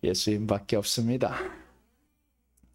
예수님밖에 없습니다.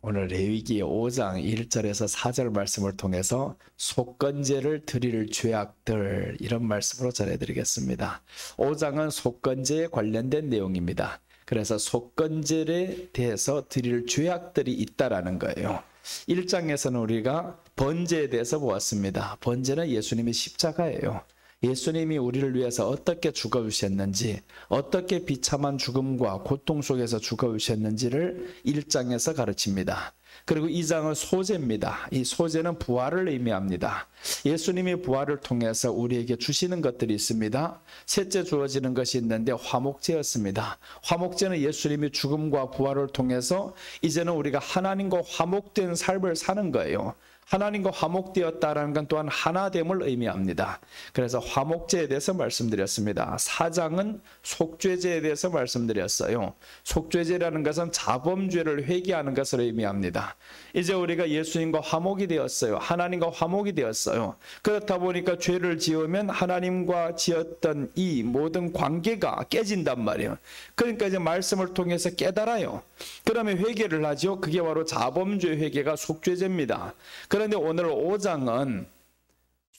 오늘 레위기 5장 1절에서 4절 말씀을 통해서 속건제를 드릴 죄악들, 이런 말씀으로 전해드리겠습니다. 5장은 속건제에 관련된 내용입니다. 그래서 속건제에 대해서 드릴 죄악들이 있다라는 거예요. 1장에서는 우리가 번제에 대해서 보았습니다. 번제는 예수님의 십자가예요. 예수님이 우리를 위해서 어떻게 죽어주셨는지, 어떻게 비참한 죽음과 고통 속에서 죽어주셨는지를 1장에서 가르칩니다. 그리고 2장은 소제입니다. 이 소제는 부활을 의미합니다. 예수님이 부활을 통해서 우리에게 주시는 것들이 있습니다. 셋째 주어지는 것이 있는데 화목제였습니다. 화목제는 예수님이 죽음과 부활을 통해서 이제는 우리가 하나님과 화목된 삶을 사는 거예요. 하나님과 화목되었다라는 건 또한 하나됨을 의미합니다. 그래서 화목제에 대해서 말씀드렸습니다. 4장은 속죄제에 대해서 말씀드렸어요. 속죄제라는 것은 자범죄를 회개하는 것을 의미합니다. 이제 우리가 예수님과 화목이 되었어요. 하나님과 화목이 되었어요. 그렇다 보니까 죄를 지으면 하나님과 지었던 이 모든 관계가 깨진단 말이에요. 그러니까 이제 말씀을 통해서 깨달아요. 그러면 회개를 하죠. 그게 바로 자범죄 회개가 속죄제입니다. 그런데 오늘 5장은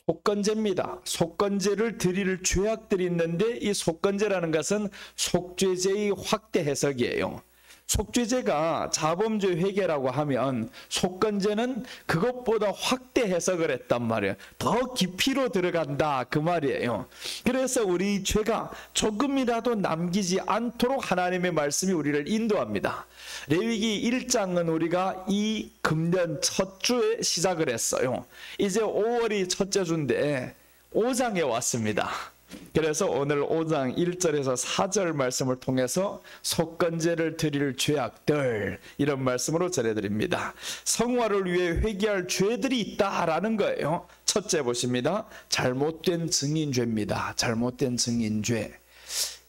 속건제입니다. 속건제를 드릴 죄악들이 있는데 이 속건제라는 것은 속죄제의 확대 해석이에요. 속죄제가 자범죄 회개라고 하면 속건제는 그것보다 확대 해석을 했단 말이에요. 더 깊이로 들어간다, 그 말이에요. 그래서 우리 죄가 조금이라도 남기지 않도록 하나님의 말씀이 우리를 인도합니다. 레위기 1장은 우리가 이 금년 첫 주에 시작을 했어요. 이제 5월이 첫째 주인데 5장에 왔습니다. 그래서 오늘 5장 1절에서 4절 말씀을 통해서 속건제를 드릴 죄악들, 이런 말씀으로 전해드립니다. 성화를 위해 회개할 죄들이 있다라는 거예요. 첫째 보십니다. 잘못된 증인죄입니다. 잘못된 증인죄.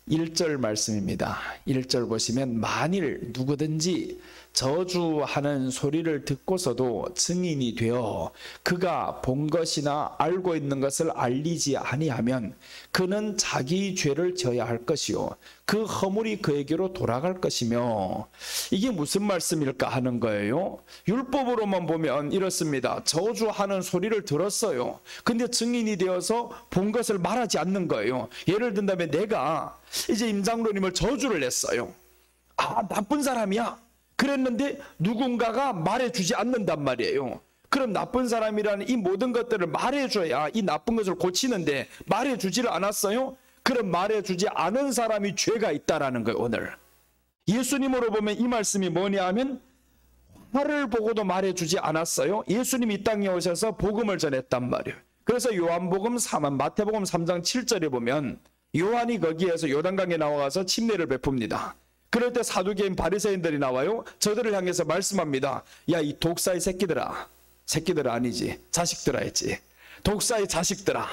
1절 말씀입니다. 1절 보시면 만일 누구든지 저주하는 소리를 듣고서도 증인이 되어 그가 본 것이나 알고 있는 것을 알리지 아니하면 그는 자기 죄를 져야 할 것이요 그 허물이 그에게로 돌아갈 것이며, 이게 무슨 말씀일까 하는 거예요. 율법으로만 보면 이렇습니다. 저주하는 소리를 들었어요. 근데 증인이 되어서 본 것을 말하지 않는 거예요. 예를 든다면 내가 이제 임장로님을 저주를 했어요. 아, 나쁜 사람이야 그랬는데 누군가가 말해주지 않는단 말이에요. 그럼 나쁜 사람이라는 이 모든 것들을 말해줘야 이 나쁜 것을 고치는데 말해주지를 않았어요. 그럼 말해주지 않은 사람이 죄가 있다라는 거예요. 오늘 예수님으로 보면 이 말씀이 뭐냐 하면 화를 보고도 말해주지 않았어요. 예수님이 이 땅에 오셔서 복음을 전했단 말이에요. 그래서 요한복음 3, 마태복음 3장 7절에 보면 요한이 거기에서 요단강에 나와서 침례를 베풉니다. 그럴 때 사두개인 바리새인들이 나와요. 저들을 향해서 말씀합니다. 야, 이 독사의 새끼들아. 새끼들아 아니지, 자식들아 했지. 독사의 자식들아,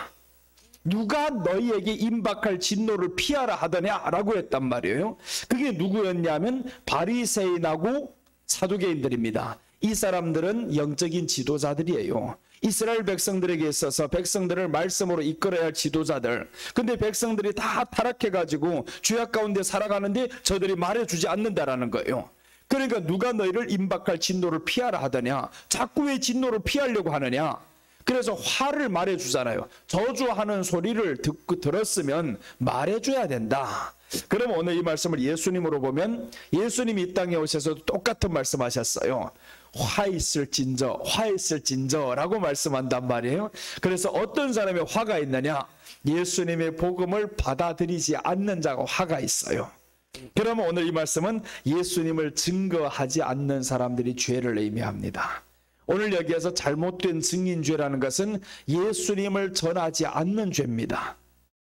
누가 너희에게 임박할 진노를 피하라 하더냐라고 했단 말이에요. 그게 누구였냐면 바리새인하고 사두개인들입니다. 이 사람들은 영적인 지도자들이에요. 이스라엘 백성들에게 있어서 백성들을 말씀으로 이끌어야 할 지도자들. 근데 백성들이 다 타락해가지고 죄악 가운데 살아가는데 저들이 말해주지 않는다라는 거예요. 그러니까 누가 너희를 임박할 진노를 피하라 하더냐. 자꾸 왜 진노를 피하려고 하느냐. 그래서 화를 말해주잖아요. 저주하는 소리를 들었으면 말해줘야 된다. 그럼 오늘 이 말씀을 예수님으로 보면 예수님이 이 땅에 오셔서 똑같은 말씀하셨어요. 화 있을진저 라고 말씀한단 말이에요. 그래서 어떤 사람의 화가 있느냐, 예수님의 복음을 받아들이지 않는 자가 화가 있어요. 그러면 오늘 이 말씀은 예수님을 증거하지 않는 사람들이 죄를 의미합니다. 오늘 여기에서 잘못된 증인죄라는 것은 예수님을 전하지 않는 죄입니다.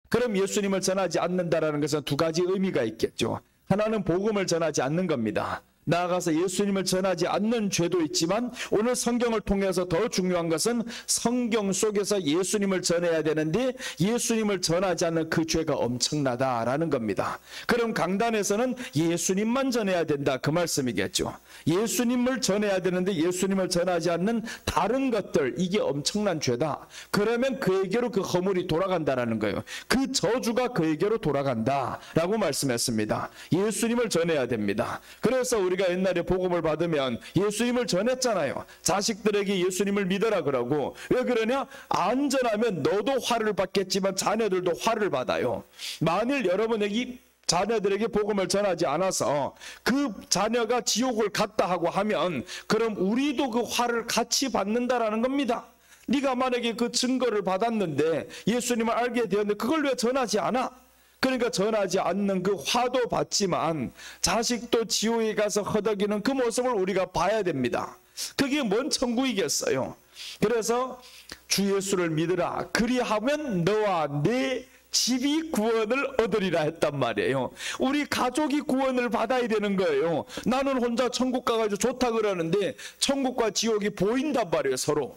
그럼 예수님을 전하지 않는다라는 것은 두 가지 의미가 있겠죠. 하나는 복음을 전하지 않는 겁니다. 나아가서 예수님을 전하지 않는 죄도 있지만 오늘 성경을 통해서 더 중요한 것은 성경 속에서 예수님을 전해야 되는데 예수님을 전하지 않는 그 죄가 엄청나다라는 겁니다. 그럼 강단에서는 예수님만 전해야 된다 그 말씀이겠죠. 예수님을 전해야 되는데 예수님을 전하지 않는 다른 것들, 이게 엄청난 죄다. 그러면 그에게로 그 허물이 돌아간다라는 거예요. 그 저주가 그에게로 돌아간다라고 말씀했습니다. 예수님을 전해야 됩니다. 그래서 우리가 옛날에 복음을 받으면 예수님을 전했잖아요. 자식들에게 예수님을 믿어라 그러고, 왜 그러냐? 안전하면 너도 화를 받겠지만 자녀들도 화를 받아요. 만일 여러분에게 자녀들에게 복음을 전하지 않아서 그 자녀가 지옥을 갔다 하고 하면 그럼 우리도 그 화를 같이 받는다라는 겁니다. 네가 만약에 그 증거를 받았는데 예수님을 알게 되었는데 그걸 왜 전하지 않아? 그러니까 전하지 않는 그 화도 받지만 자식도 지옥에 가서 허덕이는 그 모습을 우리가 봐야 됩니다. 그게 뭔 천국이겠어요. 그래서 주 예수를 믿으라. 그리하면 너와 내 집이 구원을 얻으리라 했단 말이에요. 우리 가족이 구원을 받아야 되는 거예요. 나는 혼자 천국 가가지고 좋다 그러는데 천국과 지옥이 보인단 말이에요, 서로.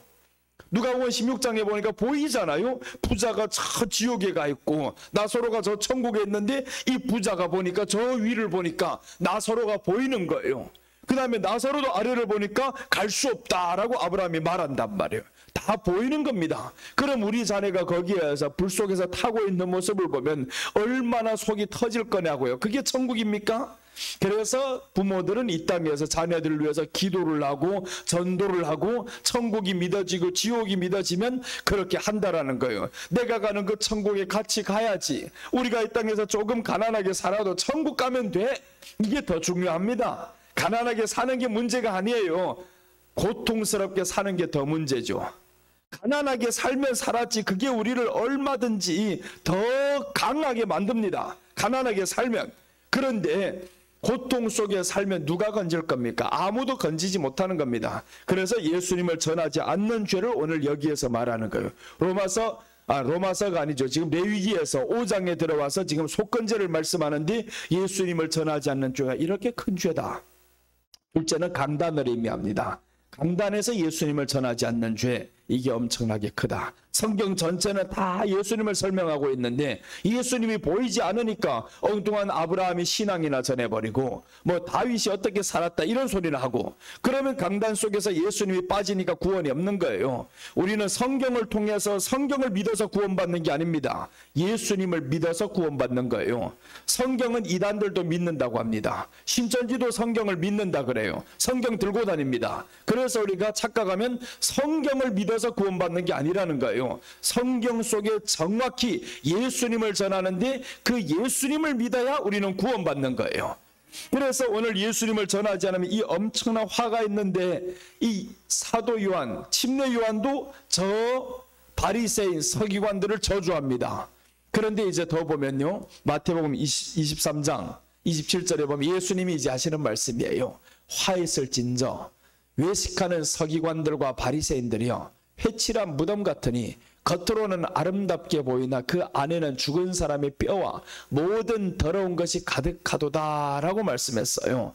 누가복음 16장에 보니까 보이잖아요. 부자가 저 지옥에 가 있고 나사로가 저 천국에 있는데 이 부자가 보니까 저 위를 보니까 나사로가 보이는 거예요. 그 다음에 나사로도 아래를 보니까 갈 수 없다라고 아브라함이 말한단 말이에요. 다 보이는 겁니다. 그럼 우리 자네가 거기에서 불 속에서 타고 있는 모습을 보면 얼마나 속이 터질 거냐고요. 그게 천국입니까? 그래서 부모들은 이 땅에서 자녀들을 위해서 기도를 하고 전도를 하고 천국이 믿어지고 지옥이 믿어지면 그렇게 한다라는 거예요. 내가 가는 그 천국에 같이 가야지. 우리가 이 땅에서 조금 가난하게 살아도 천국 가면 돼. 이게 더 중요합니다. 가난하게 사는 게 문제가 아니에요. 고통스럽게 사는 게 더 문제죠. 가난하게 살면 살았지 그게 우리를 얼마든지 더 강하게 만듭니다. 가난하게 살면. 그런데 고통 속에 살면 누가 건질 겁니까? 아무도 건지지 못하는 겁니다. 그래서 예수님을 전하지 않는 죄를 오늘 여기에서 말하는 거예요. 로마서가 아니죠. 지금 레위기에서 5장에 들어와서 지금 속건제를 말씀하는데 예수님을 전하지 않는 죄가 이렇게 큰 죄다. 둘째는 강단을 의미합니다. 강단에서 예수님을 전하지 않는 죄, 이게 엄청나게 크다. 성경 전체는 다 예수님을 설명하고 있는데 예수님이 보이지 않으니까 엉뚱한 아브라함이 신앙이나 전해버리고 뭐 다윗이 어떻게 살았다 이런 소리를 하고, 그러면 강단 속에서 예수님이 빠지니까 구원이 없는 거예요. 우리는 성경을 통해서 성경을 믿어서 구원받는 게 아닙니다. 예수님을 믿어서 구원받는 거예요. 성경은 이단들도 믿는다고 합니다. 신천지도 성경을 믿는다 그래요. 성경 들고 다닙니다. 그래서 우리가 착각하면 성경을 믿어서 구원받는 게 아니라는 거예요. 성경 속에 정확히 예수님을 전하는데 그 예수님을 믿어야 우리는 구원받는 거예요. 그래서 오늘 예수님을 전하지 않으면 이 엄청난 화가 있는데 이 사도 요한, 침례 요한도 저 바리새인 서기관들을 저주합니다. 그런데 이제 더 보면요, 마태복음 23장 27절에 보면 예수님이 이제 하시는 말씀이에요. 화있을진저 외식하는 서기관들과 바리새인들이여 회칠한 무덤 같으니 겉으로는 아름답게 보이나 그 안에는 죽은 사람의 뼈와 모든 더러운 것이 가득하도다 라고 말씀했어요.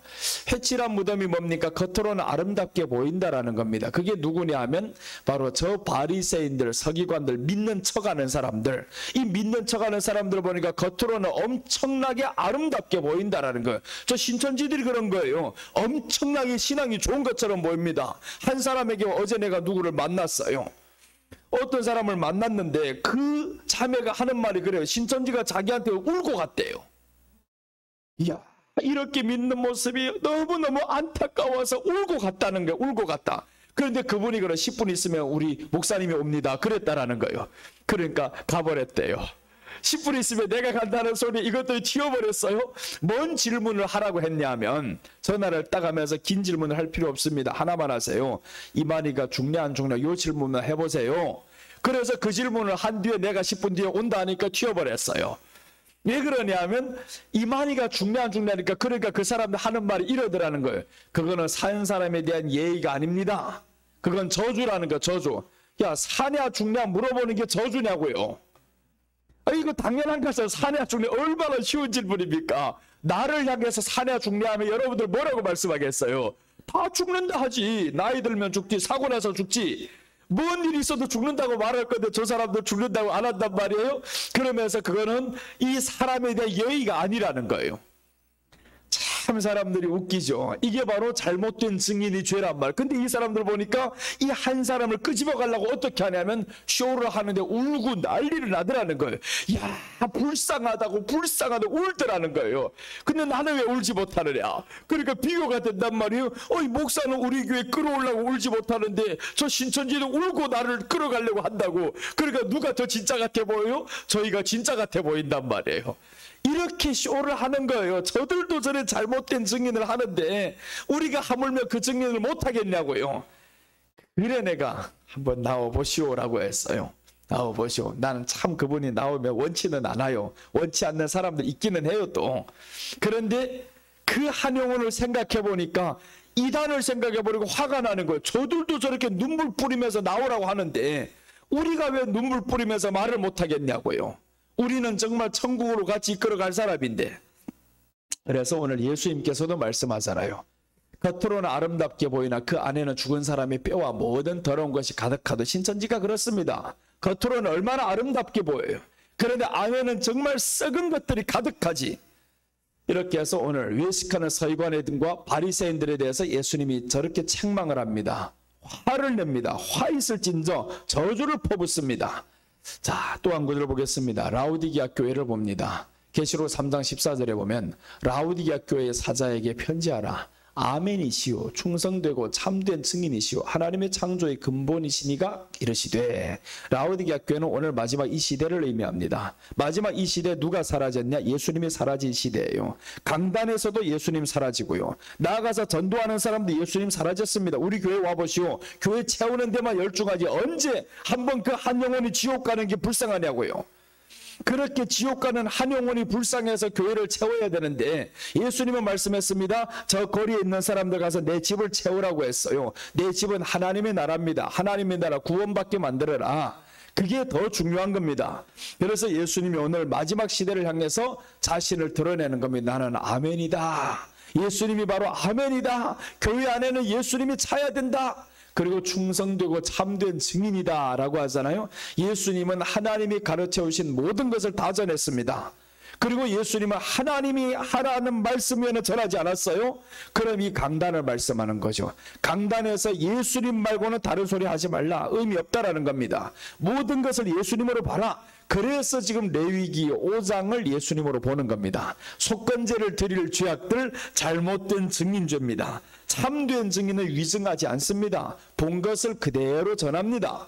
회칠한 무덤이 뭡니까? 겉으로는 아름답게 보인다라는 겁니다. 그게 누구냐 하면 바로 저 바리새인들, 서기관들, 믿는 척하는 사람들. 이 믿는 척하는 사람들 보니까 겉으로는 엄청나게 아름답게 보인다라는 거예요. 저 신천지들이 그런 거예요. 엄청나게 신앙이 좋은 것처럼 보입니다. 한 사람에게 어제 내가 누구를 만났어요. 어떤 사람을 만났는데 그 자매가 하는 말이 그래요. 신천지가 자기한테 울고 갔대요. 이야, 이렇게 믿는 모습이 너무너무 안타까워서 울고 갔다는 거예요. 울고 갔다. 그런데 그분이 그래 10분 있으면 우리 목사님이 옵니다. 그랬다라는 거예요. 그러니까 가버렸대요. 10분 있으면 내가 간다는 소리 이것들이 튀어버렸어요. 뭔 질문을 하라고 했냐면 전화를 따가면서 긴 질문을 할 필요 없습니다. 하나만 하세요. 이만희가 죽냐 안 죽냐 이 질문을 해보세요. 그래서 그 질문을 한 뒤에 내가 10분 뒤에 온다 하니까 튀어버렸어요. 왜 그러냐면 이만희가 죽냐 안 죽냐니까, 그러니까 그 사람들 하는 말이 이러더라는 거예요. 그거는 사는 사람에 대한 예의가 아닙니다. 그건 저주라는 거. 저주. 야, 사냐 죽냐 물어보는 게 저주냐고요. 이거 당연한 것을 사냐 죽냐 얼마나 쉬운 질문입니까? 나를 향해서 사냐 죽냐 하면 여러분들 뭐라고 말씀하겠어요? 다 죽는다 하지. 나이 들면 죽지, 사고 나서 죽지. 뭔 일이 있어도 죽는다고 말할 건데 저 사람들 죽는다고 안 한단 말이에요. 그러면서 그거는 이 사람에 대한 예의가 아니라는 거예요. 참 사람들이 웃기죠. 이게 바로 잘못된 증인이 죄란 말. 근데 이 사람들 보니까 이 한 사람을 끄집어 가려고 어떻게 하냐면 쇼를 하는데 울고 난리를 나더라는 거예요. 야, 불쌍하다고 울더라는 거예요. 근데 나는 왜 울지 못하느냐. 그러니까 비교가 된단 말이에요. 이 목사는 우리 교회 끌어오려고 울지 못하는데 저 신천지는 울고 나를 끌어가려고 한다고. 그러니까 누가 더 진짜 같아 보여요? 저희가 진짜 같아 보인단 말이에요. 이렇게 쇼를 하는 거예요. 저들도 저런 잘못된 증인을 하는데 우리가 하물며 그 증인을 못하겠냐고요. 그래 내가 한번 나와보시오라고 했어요. 나와보시오. 나는 참 그분이 나오면 원치는 않아요. 원치 않는 사람들 있기는 해요 또. 그런데 그 한영혼을 생각해 보니까 이단을 생각해 버리고 화가 나는 거예요. 저들도 저렇게 눈물 뿌리면서 나오라고 하는데 우리가 왜 눈물 뿌리면서 말을 못하겠냐고요. 우리는 정말 천국으로 같이 이끌어갈 사람인데. 그래서 오늘 예수님께서도 말씀하잖아요. 겉으로는 아름답게 보이나 그 안에는 죽은 사람의 뼈와 모든 더러운 것이 가득하듯. 신천지가 그렇습니다. 겉으로는 얼마나 아름답게 보여요. 그런데 안에는 정말 썩은 것들이 가득하지. 이렇게 해서 오늘 외식하는 서기관들과 바리새인들에 대해서 예수님이 저렇게 책망을 합니다. 화를 냅니다. 화 있을진저 저주를 퍼붓습니다. 자, 또 한 구절을 보겠습니다. 라우디게아 교회를 봅니다. 계시록 3장 14절에 보면 라우디게아 교회의 사자에게 편지하라. 아멘이시오 충성되고 참된 증인이시오 하나님의 창조의 근본이시니가 이르시되. 라우디게아 교회는 오늘 마지막 이 시대를 의미합니다. 마지막 이 시대에 누가 사라졌냐? 예수님이 사라진 시대예요. 강단에서도 예수님 사라지고요. 나아가서 전도하는 사람도 예수님 사라졌습니다. 우리 교회 와보시오. 교회 채우는 데만 열중하지 언제 한번 그 한 영혼이 지옥 가는 게 불쌍하냐고요. 그렇게 지옥 가는 한 영혼이 불쌍해서 교회를 채워야 되는데 예수님은 말씀했습니다. 저 거리에 있는 사람들 가서 내 집을 채우라고 했어요. 내 집은 하나님의 나라입니다. 하나님의 나라 구원받게 만들어라. 그게 더 중요한 겁니다. 그래서 예수님이 오늘 마지막 시대를 향해서 자신을 드러내는 겁니다. 나는 아멘이다. 예수님이 바로 아멘이다. 교회 안에는 예수님이 차야 된다. 그리고 충성되고 참된 증인이다 라고 하잖아요. 예수님은 하나님이 가르쳐 오신 모든 것을 다 전했습니다. 그리고 예수님은 하나님이 하라는 말씀 외에는 전하지 않았어요. 그럼 이 강단을 말씀하는 거죠. 강단에서 예수님 말고는 다른 소리 하지 말라. 의미 없다라는 겁니다. 모든 것을 예수님으로 봐라. 그래서 지금 레위기 5장을 예수님으로 보는 겁니다. 속건제를 드릴 죄악들 잘못된 증인죄입니다. 참된 증인은 위증하지 않습니다. 본 것을 그대로 전합니다.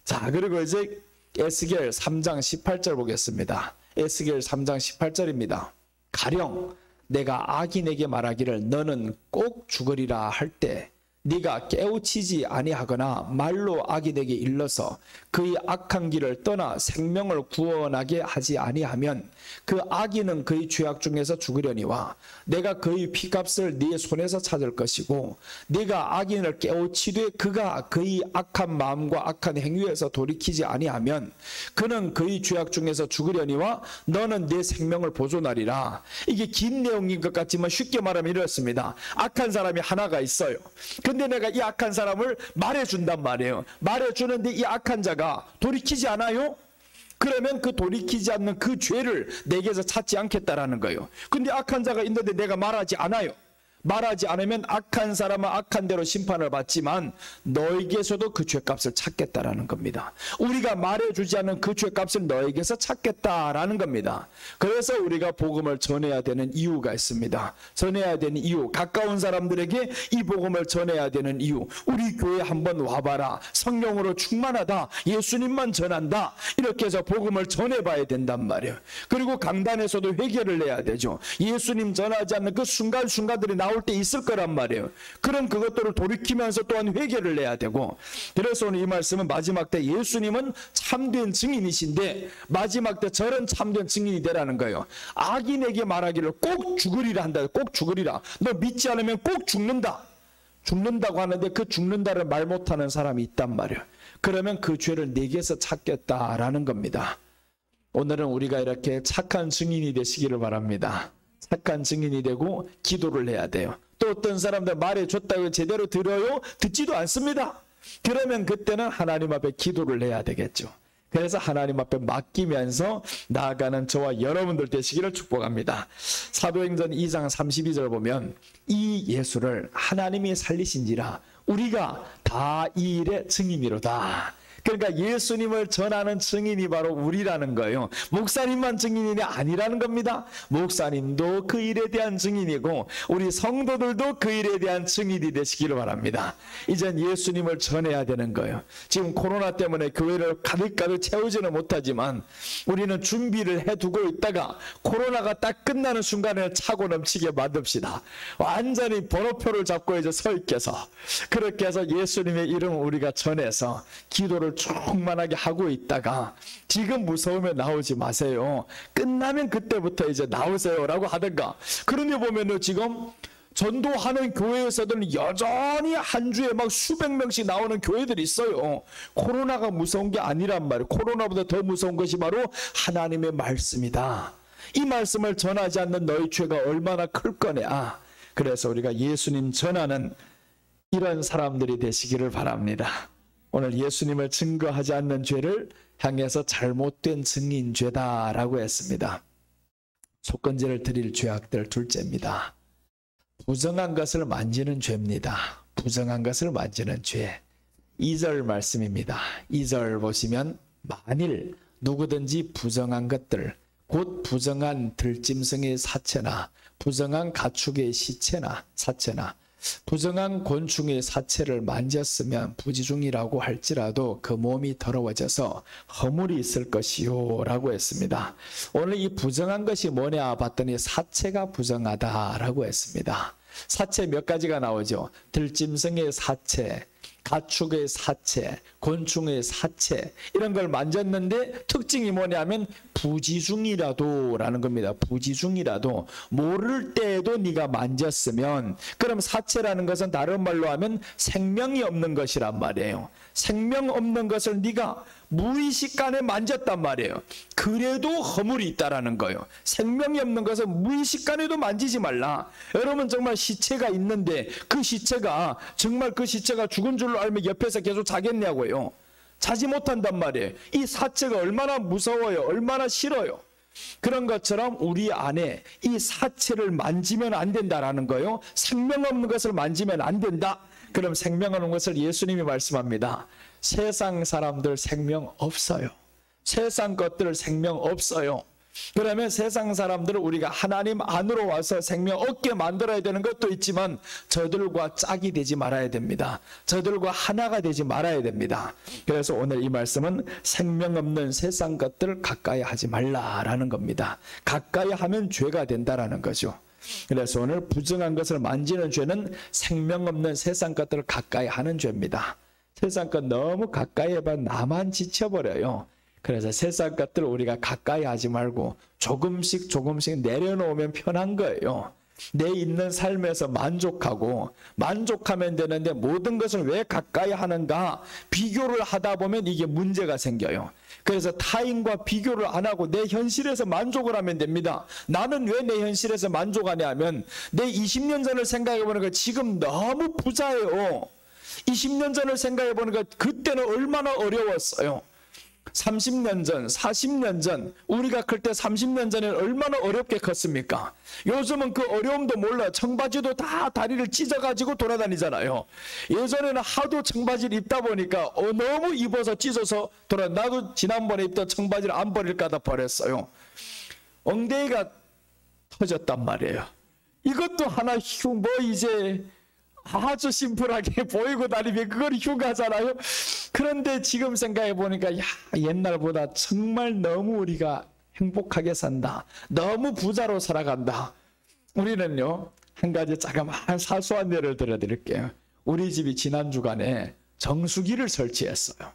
자, 그리고 이제 에스겔 3장 18절 보겠습니다. 에스겔 3장 18절입니다. 가령 내가 악인에게 말하기를 너는 꼭 죽으리라 할 때 네가 깨우치지 아니하거나 말로 악인에게 일러서 그의 악한 길을 떠나 생명을 구원하게 하지 아니하면 그 악인은 그의 죄악 중에서 죽으려니와 내가 그의 피값을 네 손에서 찾을 것이고 네가 악인을 깨우치되 그가 그의 악한 마음과 악한 행위에서 돌이키지 아니하면 그는 그의 죄악 중에서 죽으려니와 너는 내 생명을 보존하리라. 이게 긴 내용인 것 같지만 쉽게 말하면 이렇습니다. 악한 사람이 하나가 있어요. 근데 내가 이 악한 사람을 말해준단 말이에요. 말해주는데 이 악한 자가 돌이키지 않아요? 그러면 그 돌이키지 않는 그 죄를 내게서 찾지 않겠다라는 거예요. 근데 악한 자가 있는데 내가 말하지 않아요. 말하지 않으면 악한 사람은 악한 대로 심판을 받지만 너에게서도 그 죄값을 찾겠다라는 겁니다. 우리가 말해주지 않은 그 죄값을 너에게서 찾겠다라는 겁니다. 그래서 우리가 복음을 전해야 되는 이유가 있습니다. 전해야 되는 이유, 가까운 사람들에게 이 복음을 전해야 되는 이유. 우리 교회 한번 와봐라. 성령으로 충만하다. 예수님만 전한다. 이렇게 해서 복음을 전해봐야 된단 말이에요. 그리고 강단에서도 회개를 해야 되죠. 예수님 전하지 않는 그 순간순간들이 나올 때 있을 거란 말이에요. 그럼 그것들을 돌이키면서 또한 회개를 해야 되고. 그래서 오늘 이 말씀은 마지막 때 예수님은 참된 증인이신데 마지막 때 저런 참된 증인이 되라는 거예요. 악인에게 말하기를 꼭 죽으리라 한다. 꼭 죽으리라. 너 믿지 않으면 꼭 죽는다. 죽는다고 하는데 그 죽는다를 말 못하는 사람이 있단 말이에요. 그러면 그 죄를 내게서 찾겠다라는 겁니다. 오늘은 우리가 이렇게 착한 증인이 되시기를 바랍니다. 착한 증인이 되고 기도를 해야 돼요. 또 어떤 사람들 말해줬다고 제대로 들어요? 듣지도 않습니다. 그러면 그때는 하나님 앞에 기도를 해야 되겠죠. 그래서 하나님 앞에 맡기면서 나아가는 저와 여러분들 되시기를 축복합니다. 사도행전 2장 32절 보면 이 예수를 하나님이 살리신지라 우리가 다 이 일의 증인이로다. 그러니까 예수님을 전하는 증인이 바로 우리라는 거예요. 목사님만 증인이 아니라는 겁니다. 목사님도 그 일에 대한 증인이고 우리 성도들도 그 일에 대한 증인이 되시기를 바랍니다. 이젠 예수님을 전해야 되는 거예요. 지금 코로나 때문에 교회를 가득가득 채우지는 못하지만 우리는 준비를 해두고 있다가 코로나가 딱 끝나는 순간에 차고 넘치게 만듭시다. 완전히 번호표를 잡고 이제 서 있게서 그렇게 해서 예수님의 이름을 우리가 전해서 기도를 충만하게 하고 있다가 지금 무서우면 나오지 마세요. 끝나면 그때부터 이제 나오세요라고 하든가. 그러니 보면요, 지금 전도하는 교회에서는 여전히 한 주에 막 수백 명씩 나오는 교회들이 있어요. 코로나가 무서운 게 아니란 말이에요. 코로나보다 더 무서운 것이 바로 하나님의 말씀이다. 이 말씀을 전하지 않는 너희 죄가 얼마나 클 거냐. 그래서 우리가 예수님 전하는 이런 사람들이 되시기를 바랍니다. 오늘 예수님을 증거하지 않는 죄를 향해서 잘못된 증인죄다라고 했습니다. 속건제를 드릴 죄악들 둘째입니다. 부정한 것을 만지는 죄입니다. 부정한 것을 만지는 죄. 2절 말씀입니다. 2절 보시면 만일 누구든지 부정한 것들 곧 부정한 들짐승의 사체나 부정한 가축의 시체나 사체나 부정한 곤충의 사체를 만졌으면 부지중이라고 할지라도 그 몸이 더러워져서 허물이 있을 것이요 라고 했습니다. 오늘 이 부정한 것이 뭐냐 봤더니 사체가 부정하다라고 했습니다. 사체 몇 가지가 나오죠. 들짐승의 사체, 가축의 사체, 곤충의 사체 이런 걸 만졌는데 특징이 뭐냐면 부지중이라도 라는 겁니다. 부지중이라도 모를 때에도 네가 만졌으면 그럼 사체라는 것은 다른 말로 하면 생명이 없는 것이란 말이에요. 생명 없는 것을 네가 무의식간에 만졌단 말이에요. 그래도 허물이 있다라는 거예요. 생명이 없는 것을 무의식간에도 만지지 말라. 여러분 정말 시체가 있는데 그 시체가 정말 그 시체가 죽은 줄로 알면 옆에서 계속 자겠냐고요. 자지 못한단 말이에요. 이 사체가 얼마나 무서워요. 얼마나 싫어요. 그런 것처럼 우리 안에 이 사체를 만지면 안 된다라는 거예요. 생명 없는 것을 만지면 안 된다. 그럼 생명 없는 것을 예수님이 말씀합니다. 세상 사람들 생명 없어요. 세상 것들 생명 없어요. 그러면 세상 사람들을 우리가 하나님 안으로 와서 생명 얻게 만들어야 되는 것도 있지만 저들과 짝이 되지 말아야 됩니다. 저들과 하나가 되지 말아야 됩니다. 그래서 오늘 이 말씀은 생명 없는 세상 것들을 가까이 하지 말라라는 겁니다. 가까이 하면 죄가 된다라는 거죠. 그래서 오늘 부정한 것을 만지는 죄는 생명 없는 세상 것들을 가까이 하는 죄입니다. 세상 것 너무 가까이 해봐 나만 지쳐버려요. 그래서 세상 것들을 우리가 가까이 하지 말고 조금씩 내려놓으면 편한 거예요. 내 있는 삶에서 만족하고 만족하면 되는데 모든 것을 왜 가까이 하는가 비교를 하다 보면 이게 문제가 생겨요. 그래서 타인과 비교를 안 하고 내 현실에서 만족을 하면 됩니다. 나는 왜 내 현실에서 만족하냐 하면 내 20년 전을 생각해 보니까 지금 너무 부자예요. 20년 전을 생각해 보니까 그때는 얼마나 어려웠어요. 30년 전, 40년 전, 우리가 클 때 30년 전에는 얼마나 어렵게 컸습니까? 요즘은 그 어려움도 몰라. 청바지도 다 다리를 찢어가지고 돌아다니잖아요. 예전에는 하도 청바지를 입다 보니까 너무 입어서 찢어서 나도 지난번에 입던 청바지를 안 버릴까 다 버렸어요. 엉덩이가 터졌단 말이에요. 이것도 하나 이제 아주 심플하게 보이고 다니면 그걸 흉하잖아요. 그런데 지금 생각해 보니까 옛날보다 정말 너무 우리가 행복하게 산다. 너무 부자로 살아간다. 우리는요 한 가지 자그마한 사소한 예를 들어드릴게요. 우리 집이 지난 주간에 정수기를 설치했어요.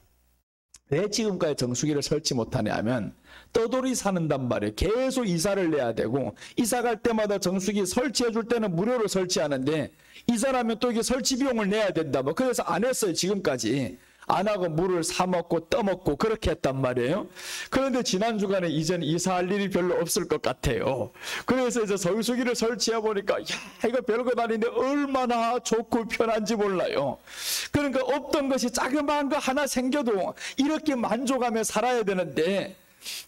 왜 지금까지 정수기를 설치 못하냐 하면 떠돌이 사는단 말이에요. 계속 이사를 내야 되고 이사 갈 때마다 정수기 설치해 줄 때는 무료로 설치하는데 이사하면 또 이게 설치 비용을 내야 된다. 그래서 안 했어요. 지금까지 안 하고 물을 사 먹고 떠먹고 그렇게 했단 말이에요. 그런데 지난 주간에 이젠 이사할 일이 별로 없을 것 같아요. 그래서 이제 성수기를 설치해 보니까 야, 이거 별것 아닌데 얼마나 좋고 편한지 몰라요. 그러니까 없던 것이 자그마한 거 하나 생겨도 이렇게 만족하며 살아야 되는데,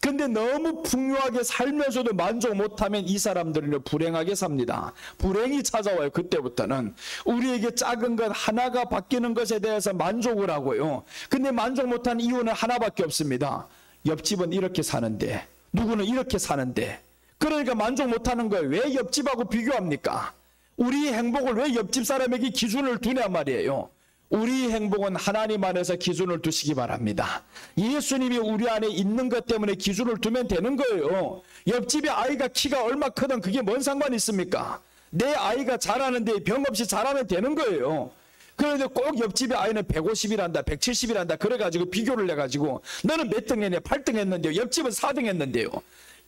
근데 너무 풍요하게 살면서도 만족 못하면 이 사람들은 불행하게 삽니다. 불행이 찾아와요. 그때부터는 우리에게 작은 것 하나가 바뀌는 것에 대해서 만족을 하고요. 근데 만족 못한 이유는 하나밖에 없습니다. 옆집은 이렇게 사는데, 누구는 이렇게 사는데, 그러니까 만족 못하는 거예요. 왜 옆집하고 비교합니까? 우리의 행복을 왜 옆집 사람에게 기준을 두냐 말이에요. 우리 행복은 하나님 안에서 기준을 두시기 바랍니다. 예수님이 우리 안에 있는 것 때문에 기준을 두면 되는 거예요. 옆집의 아이가 키가 얼마 크든 그게 뭔 상관이 있습니까? 내 아이가 잘하는데 병 없이 잘하면 되는 거예요. 그런데 꼭 옆집의 아이는 150이란다 170이란다 그래가지고 비교를 해가지고 너는 몇 등 했냐 8등 했는데요, 옆집은 4등 했는데요.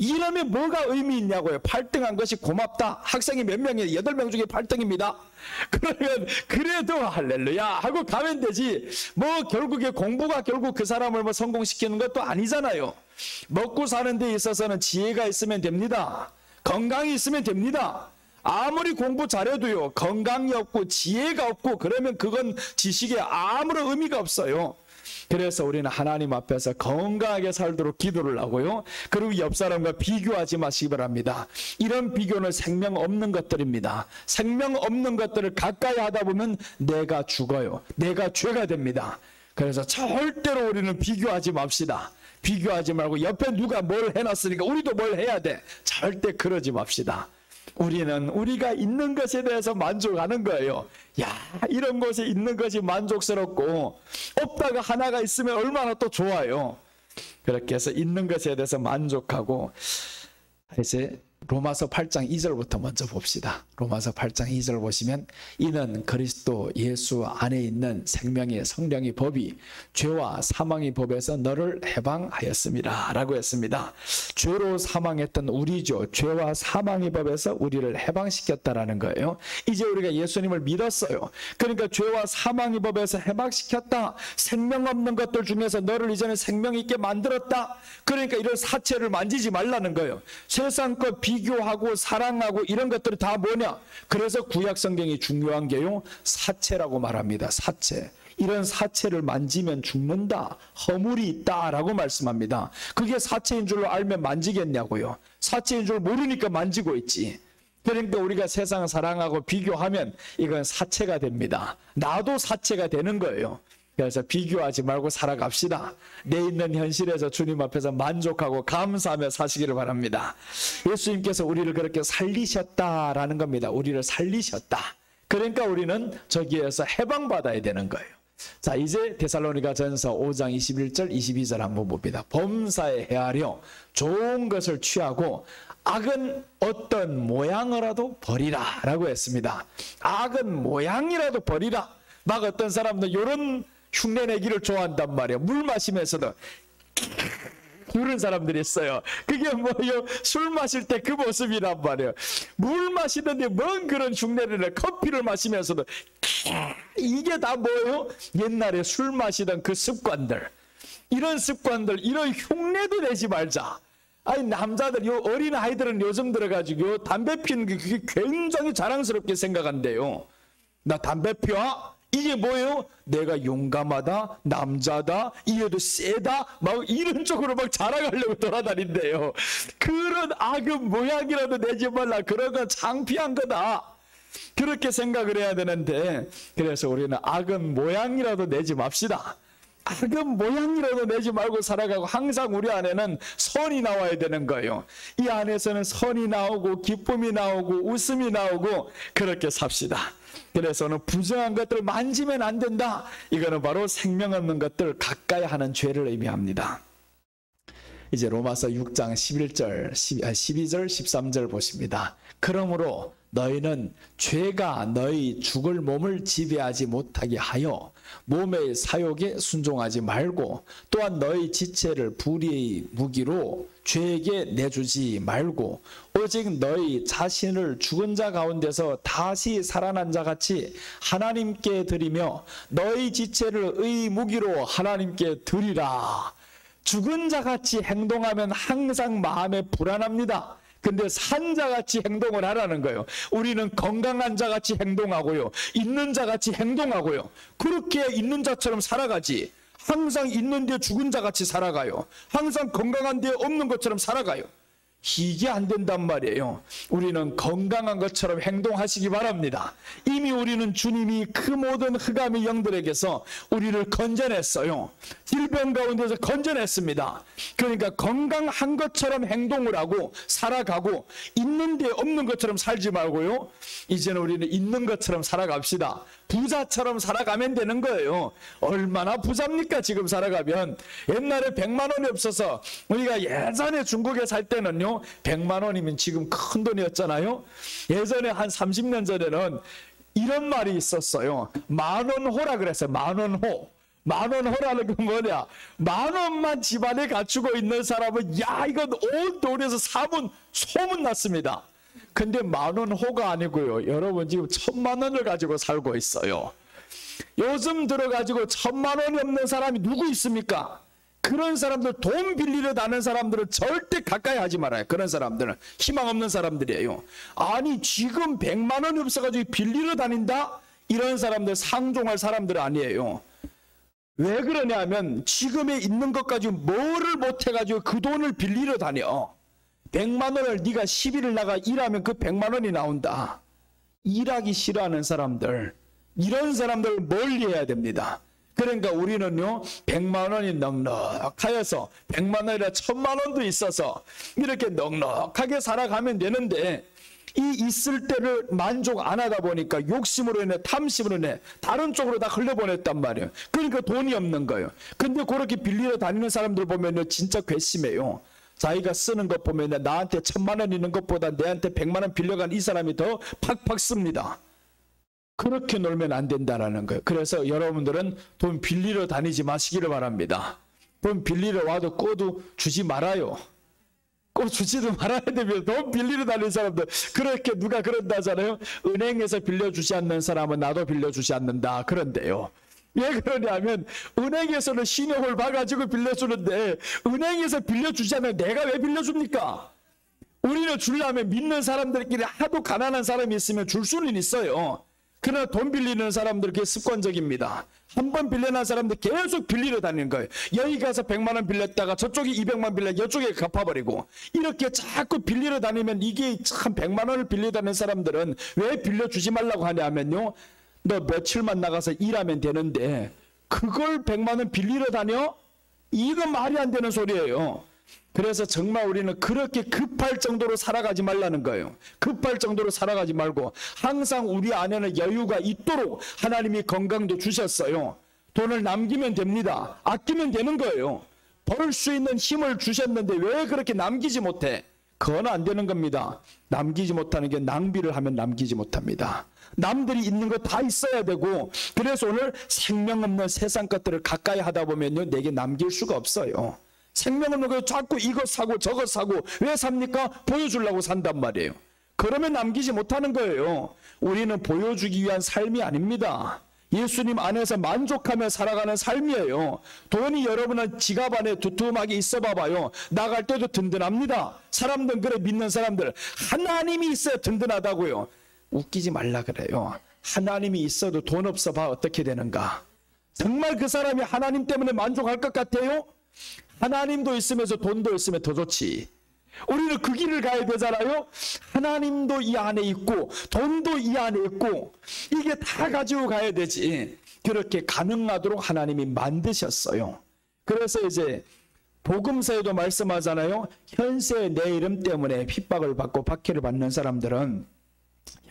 이러면 뭐가 의미 있냐고요. 8등한 것이 고맙다. 학생이 몇 명이에요? 8명 중에 8등입니다. 그러면 그래도 할렐루야 하고 가면 되지. 뭐 결국에 공부가 결국 그 사람을 뭐 성공시키는 것도 아니잖아요. 먹고 사는 데 있어서는 지혜가 있으면 됩니다. 건강이 있으면 됩니다. 아무리 공부 잘해도요, 건강이 없고 지혜가 없고 그러면 그건 지식에 아무런 의미가 없어요. 그래서 우리는 하나님 앞에서 건강하게 살도록 기도를 하고요. 그리고 옆 사람과 비교하지 마시기 바랍니다. 이런 비교는 생명 없는 것들입니다. 생명 없는 것들을 가까이 하다 보면 내가 죽어요. 내가 죄가 됩니다. 그래서 절대로 우리는 비교하지 맙시다. 비교하지 말고 옆에 누가 뭘 해놨으니까 우리도 뭘 해야 돼. 절대 그러지 맙시다. 우리는 우리가 있는 것에 대해서 만족하는 거예요. 야, 이런 곳에 있는 것이 만족스럽고 없다가 하나가 있으면 얼마나 또 좋아요. 그렇게 해서 있는 것에 대해서 만족하고, 이제 로마서 8장 2절부터 먼저 봅시다. 로마서 8장 2절 보시면 이는 그리스도 예수 안에 있는 생명의 성령의 법이 죄와 사망의 법에서 너를 해방하였습니다 라고 했습니다. 죄로 사망했던 우리죠. 죄와 사망의 법에서 우리를 해방시켰다라는 거예요. 이제 우리가 예수님을 믿었어요. 그러니까 죄와 사망의 법에서 해방시켰다. 생명 없는 것들 중에서 너를 이제는 생명 있게 만들었다. 그러니까 이런 사체를 만지지 말라는 거예요. 세상 것 비교하고 사랑하고 이런 것들이 다 뭐냐? 그래서 구약 성경이 중요한 게요, 사체라고 말합니다. 사체. 이런 사체를 만지면 죽는다. 허물이 있다라고 말씀합니다. 그게 사체인 줄로 알면 만지겠냐고요. 사체인 줄 모르니까 만지고 있지. 그러니까 우리가 세상 사랑하고 비교하면 이건 사체가 됩니다. 나도 사체가 되는 거예요. 그래서 비교하지 말고 살아갑시다. 내 있는 현실에서 주님 앞에서 만족하고 감사하며 사시기를 바랍니다. 예수님께서 우리를 그렇게 살리셨다라는 겁니다. 우리를 살리셨다. 그러니까 우리는 저기에서 해방받아야 되는 거예요. 자, 이제 데살로니가 전서 5장 21절 22절 한번 봅니다. 범사에 헤아려 좋은 것을 취하고 악은 어떤 모양이라도 버리라 라고 했습니다. 악은 모양이라도 버리라. 막 어떤 사람들 이런 흉내내기를 좋아한단 말이에요. 물 마시면서도 그런 사람들이 있어요. 그게 뭐예요? 술 마실 때 그 모습이란 말이에요. 물 마시는데 뭔 그런 흉내를 내. 커피를 마시면서도 이게 다 뭐예요? 옛날에 술 마시던 그 습관들, 이런 습관들, 이런 흉내도 내지 말자. 아니, 남자들, 요 어린 아이들은 요즘 들어가지고 담배 피우는 게 그게 굉장히 자랑스럽게 생각한대요. 나 담배 피워? 이게 뭐예요? 내가 용감하다, 남자다, 이해도 세다, 막 이런 쪽으로 막 자랑하려고 돌아다닌대요. 그런 악은 모양이라도 내지 말라. 그런 건 창피한 거다. 그렇게 생각을 해야 되는데, 그래서 우리는 악은 모양이라도 내지 맙시다. 악은 모양이라도 내지 말고 살아가고, 항상 우리 안에는 선이 나와야 되는 거예요. 이 안에서는 선이 나오고 기쁨이 나오고 웃음이 나오고 그렇게 삽시다. 그래서는 부정한 것들을 만지면 안 된다. 이거는 바로 생명 없는 것들 가까이 하는 죄를 의미합니다. 이제 로마서 6장 11절, 12절, 13절 보십니다. 그러므로 너희는 죄가 너희 죽을 몸을 지배하지 못하게 하여 몸의 사욕에 순종하지 말고 또한 너희 지체를 불의의 무기로 죄에게 내주지 말고 오직 너희 자신을 죽은 자 가운데서 다시 살아난 자 같이 하나님께 드리며 너희 지체를 의 무기로 하나님께 드리라. 죽은 자 같이 행동하면 항상 마음에 불안합니다. 근데 산 자같이 행동을 하라는 거예요. 우리는 건강한 자같이 행동하고요, 있는 자같이 행동하고요, 그렇게 있는 자처럼 살아가지. 항상 있는데 죽은 자같이 살아가요. 항상 건강한데 없는 것처럼 살아가요. 이게 안 된단 말이에요. 우리는 건강한 것처럼 행동하시기 바랍니다. 이미 우리는 주님이 그 모든 흑암의 영들에게서 우리를 건져냈어요. 질병 가운데서 건져냈습니다. 그러니까 건강한 것처럼 행동을 하고 살아가고 있는데 없는 것처럼 살지 말고요, 이제는 우리는 있는 것처럼 살아갑시다. 부자처럼 살아가면 되는 거예요. 얼마나 부자입니까 지금 살아가면. 옛날에 100만 원이 없어서 우리가 예전에 중국에 살 때는요 100만 원이면 지금 큰 돈이었잖아요. 예전에 한 30년 전에는 이런 말이 있었어요. 만원호라 그랬어요. 만원호. 만원호라는 건 뭐냐, 만원만 집안에 갖추고 있는 사람은 야 이건 온 돈에서 사문 소문 났습니다. 근데 만원호가 아니고요, 여러분 지금 1000만 원을 가지고 살고 있어요. 요즘 들어가지고 1000만 원이 없는 사람이 누구 있습니까? 그런 사람들, 돈 빌리러 다니는 사람들은 절대 가까이 하지 말아요. 그런 사람들은 희망 없는 사람들이에요. 아니 지금 100만 원이 없어가지고 빌리러 다닌다? 이런 사람들 상종할 사람들 아니에요. 왜 그러냐면 지금에 있는 것 가지고 뭐를 못해가지고 그 돈을 빌리러 다녀. 100만 원을 네가 10일을 나가 일하면 그 100만 원이 나온다. 일하기 싫어하는 사람들, 이런 사람들을 멀리해야 됩니다. 그러니까 우리는요 100만 원이 넉넉하여서 100만 원이라 1000만 원도 있어서 이렇게 넉넉하게 살아가면 되는데, 이 있을 때를 만족 안 하다 보니까 욕심으로 인해, 탐심으로 인해 다른 쪽으로 다 흘려보냈단 말이에요. 그러니까 돈이 없는 거예요. 근데 그렇게 빌리러 다니는 사람들 보면요 진짜 괘씸해요. 자기가 쓰는 것 보면 나한테 1000만 원 있는 것보다 내한테 100만 원 빌려간 이 사람이 더 팍팍 씁니다. 그렇게 놀면 안 된다라는 거예요. 그래서 여러분들은 돈 빌리러 다니지 마시기를 바랍니다. 돈 빌리러 와도 꼬도 주지 말아요. 꼬 주지도 말아야 됩니다. 돈 빌리러 다니는 사람들, 그렇게 누가 그런다잖아요. 은행에서 빌려주지 않는 사람은 나도 빌려주지 않는다 그런데요. 왜 그러냐면 은행에서는 신용을 봐가지고 빌려주는데 은행에서 빌려주지 않으면 내가 왜 빌려줍니까? 우리는 주려면 믿는 사람들끼리 하도 가난한 사람이 있으면 줄 수는 있어요. 그러나 돈 빌리는 사람들 그게 습관적입니다. 한 번 빌려난 사람들 계속 빌리러 다니는 거예요. 여기 가서 100만 원 빌렸다가 저쪽이 200만 빌려 이쪽에 갚아버리고, 이렇게 자꾸 빌리러 다니면 이게 참 100만 원을 빌려 다니는 사람들은 왜 빌려주지 말라고 하냐면요, 너 며칠만 나가서 일하면 되는데 그걸 100만 원 빌리러 다녀? 이건 말이 안 되는 소리예요. 그래서 정말 우리는 그렇게 급할 정도로 살아가지 말라는 거예요. 급할 정도로 살아가지 말고 항상 우리 안에는 여유가 있도록 하나님이 건강도 주셨어요. 돈을 남기면 됩니다. 아끼면 되는 거예요. 벌 수 있는 힘을 주셨는데 왜 그렇게 남기지 못해? 그건 안 되는 겁니다. 남기지 못하는 게 낭비를 하면 남기지 못합니다. 남들이 있는 거 다 있어야 되고, 그래서 오늘 생명 없는 세상 것들을 가까이 하다 보면요 내게 남길 수가 없어요. 생명 없는 거 자꾸 이것 사고 저것 사고 왜 삽니까? 보여주려고 산단 말이에요. 그러면 남기지 못하는 거예요. 우리는 보여주기 위한 삶이 아닙니다. 예수님 안에서 만족하며 살아가는 삶이에요. 돈이 여러분은 지갑 안에 두툼하게 있어 봐봐요. 나갈 때도 든든합니다. 사람들은 그래, 믿는 사람들 하나님이 있어야 든든하다고요. 웃기지 말라 그래요. 하나님이 있어도 돈 없어 봐 어떻게 되는가? 정말 그 사람이 하나님 때문에 만족할 것 같아요? 하나님도 있으면서 돈도 있으면 더 좋지. 우리는 그 길을 가야 되잖아요. 하나님도 이 안에 있고 돈도 이 안에 있고 이게 다 가지고 가야 되지. 그렇게 가능하도록 하나님이 만드셨어요. 그래서 이제 복음서에도 말씀하잖아요. 현세 내 이름 때문에 핍박을 받고 박해를 받는 사람들은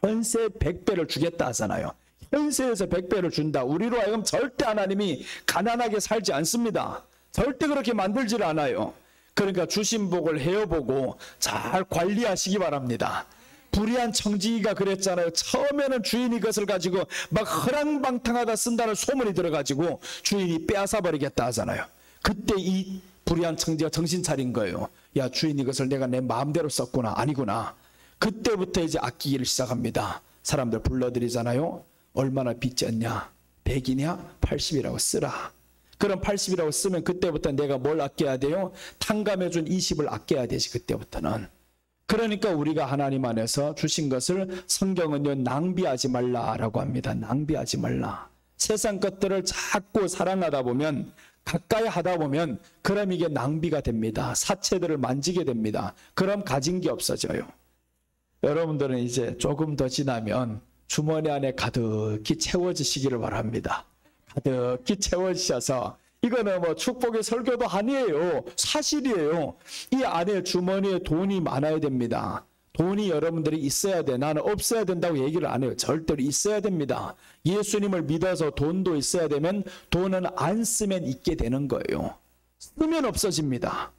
현세 100배를 주겠다 하잖아요. 현세에서 100배를 준다. 우리로 하여금 절대 하나님이 가난하게 살지 않습니다. 절대 그렇게 만들질 않아요. 그러니까 주신 복을 헤어보고 잘 관리하시기 바랍니다. 불의한 청지기가 그랬잖아요. 처음에는 주인이 그것을 가지고 막 허랑방탕하다 쓴다는 소문이 들어가지고 주인이 빼앗아 버리겠다 하잖아요. 그때 이 불의한 청지기가 정신 차린 거예요. 야, 주인이 그것을 내가 내 마음대로 썼구나. 아니구나. 그때부터 이제 아끼기를 시작합니다. 사람들 불러들이잖아요. 얼마나 빚졌냐? 100이냐? 80이라고 쓰라. 그럼 80이라고 쓰면 그때부터 내가 뭘 아껴야 돼요? 탕감해준 20을 아껴야 되지, 그때부터는. 그러니까 우리가 하나님 안에서 주신 것을 성경은요, 낭비하지 말라라고 합니다. 낭비하지 말라. 세상 것들을 자꾸 사랑하다 보면, 가까이 하다 보면, 그럼 이게 낭비가 됩니다. 사체들을 만지게 됩니다. 그럼 가진 게 없어져요. 여러분들은 이제 조금 더 지나면 주머니 안에 가득히 채워지시기를 바랍니다. 가득히 채워지셔서, 이거는 뭐 축복의 설교도 아니에요. 사실이에요. 이 안에 주머니에 돈이 많아야 됩니다. 돈이 여러분들이 있어야 돼. 나는 없어야 된다고 얘기를 안 해요. 절대로 있어야 됩니다. 예수님을 믿어서 돈도 있어야 되면 돈은 안 쓰면 있게 되는 거예요. 쓰면 없어집니다.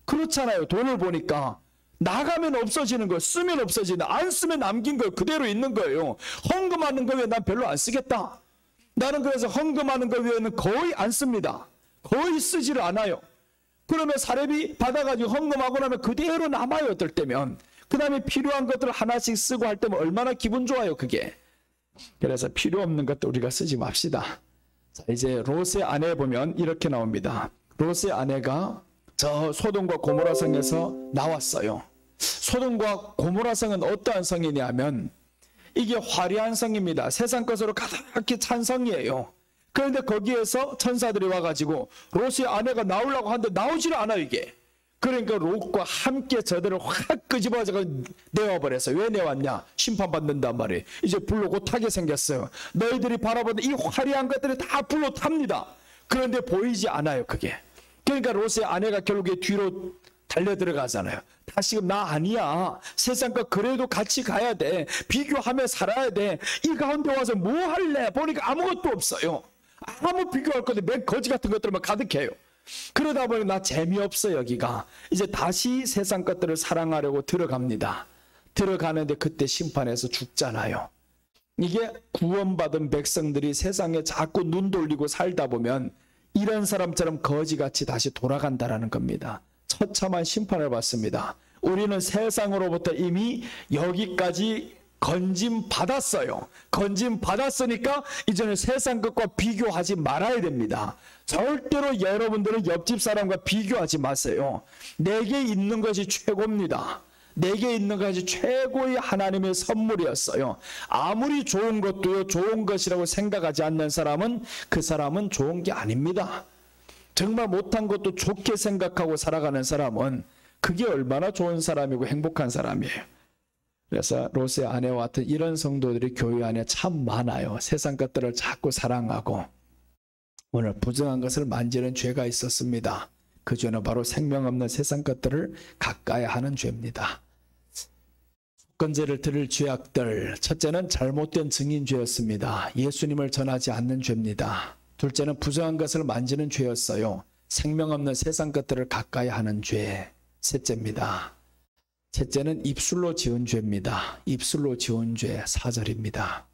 그렇잖아요. 돈을 보니까 나가면 없어지는 거예요. 쓰면 없어지는, 안 쓰면 남긴 거예요. 그대로 있는 거예요. 헌금하는 거 외에 난 별로 안 쓰겠다. 나는 그래서 헌금하는 거 외에는 거의 안 씁니다. 거의 쓰지를 않아요. 그러면 사례비 받아가지고 헌금하고 나면 그대로 남아요. 어떨 때면. 그 다음에 필요한 것들을 하나씩 쓰고 할 때면 얼마나 기분 좋아요, 그게. 그래서 필요 없는 것도 우리가 쓰지 맙시다. 자, 이제 롯의 아내 보면 이렇게 나옵니다. 롯의 아내가 저 소돔과 고모라 성에서 나왔어요. 소돔과 고모라 성은 어떠한 성이냐면 이게 화려한 성입니다. 세상 것으로 가득히 찬 성이에요. 그런데 거기에서 천사들이 와가지고 롯의 아내가 나오려고 하는데 나오질 않아요, 이게. 그러니까 롯과 함께 저들을 확 끄집어서 내어버렸어요. 왜 내왔냐? 심판받는단 말이에요. 이제 불로 곧 타게 생겼어요. 너희들이 바라보는 이 화려한 것들이 다 불로 탑니다. 그런데 보이지 않아요, 그게. 그러니까 롯의 아내가 결국에 뒤로 달려 들어가잖아요. 다시금 나 아니야. 세상 것 그래도 같이 가야 돼. 비교하며 살아야 돼. 이 가운데 와서 뭐 할래? 보니까 아무것도 없어요. 아무 비교할 건데 맨 거지 같은 것들만 가득해요. 그러다 보니 나 재미없어 여기가. 이제 다시 세상 것들을 사랑하려고 들어갑니다. 들어가는데 그때 심판에서 죽잖아요. 이게 구원받은 백성들이 세상에 자꾸 눈 돌리고 살다 보면 이런 사람처럼 거지같이 다시 돌아간다라는 겁니다. 처참한 심판을 받습니다. 우리는 세상으로부터 이미 여기까지 건짐 받았어요. 건짐 받았으니까 이제는 세상 것과 비교하지 말아야 됩니다. 절대로 여러분들은 옆집 사람과 비교하지 마세요. 내게 있는 것이 최고입니다. 내게 있는 것이 최고의 하나님의 선물이었어요. 아무리 좋은 것도요, 좋은 것이라고 생각하지 않는 사람은 그 사람은 좋은 게 아닙니다. 정말 못한 것도 좋게 생각하고 살아가는 사람은 그게 얼마나 좋은 사람이고 행복한 사람이에요. 그래서 롯의 아내와 같은 이런 성도들이 교회 안에 참 많아요. 세상 것들을 자꾸 사랑하고 오늘 부정한 것을 만지는 죄가 있었습니다. 그 죄는 바로 생명 없는 세상 것들을 가까이 하는 죄입니다. 속건제를 드릴 죄악들, 첫째는 잘못된 증인죄였습니다. 예수님을 전하지 않는 죄입니다. 둘째는 부정한 것을 만지는 죄였어요. 생명 없는 세상 것들을 가까이 하는 죄. 셋째입니다. 셋째는 입술로 지은 죄입니다. 입술로 지은 죄 4절입니다.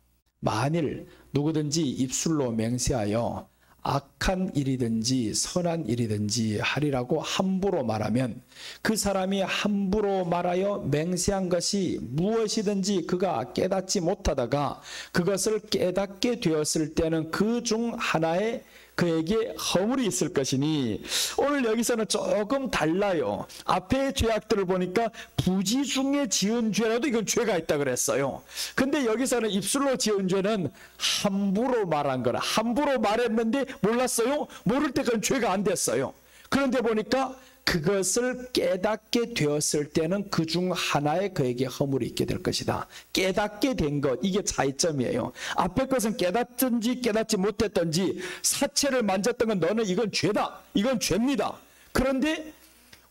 만일 누구든지 입술로 맹세하여 악한 일이든지 선한 일이든지 하리라고 함부로 말하면 그 사람이 함부로 말하여 맹세한 것이 무엇이든지 그가 깨닫지 못하다가 그것을 깨닫게 되었을 때는 그 중 하나에 그에게 허물이 있을 것이니, 오늘 여기서는 조금 달라요. 앞에 죄악들을 보니까 부지 중에 지은 죄라도 이건 죄가 있다 그랬어요. 근데 여기서는 입술로 지은 죄는 함부로 말한 거라. 함부로 말했는데 몰랐어요? 모를 때 그건 죄가 안 됐어요. 그런데 보니까 그것을 깨닫게 되었을 때는 그 중 하나에 그에게 허물이 있게 될 것이다. 깨닫게 된 것, 이게 차이점이에요. 앞에 것은 깨닫든지 깨닫지 못했든지 사체를 만졌던 건 너는 이건 죄다. 이건 죄입니다. 그런데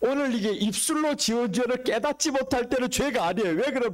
오늘 이게 입술로 지은 죄를 깨닫지 못할 때는 죄가 아니에요. 왜 그래?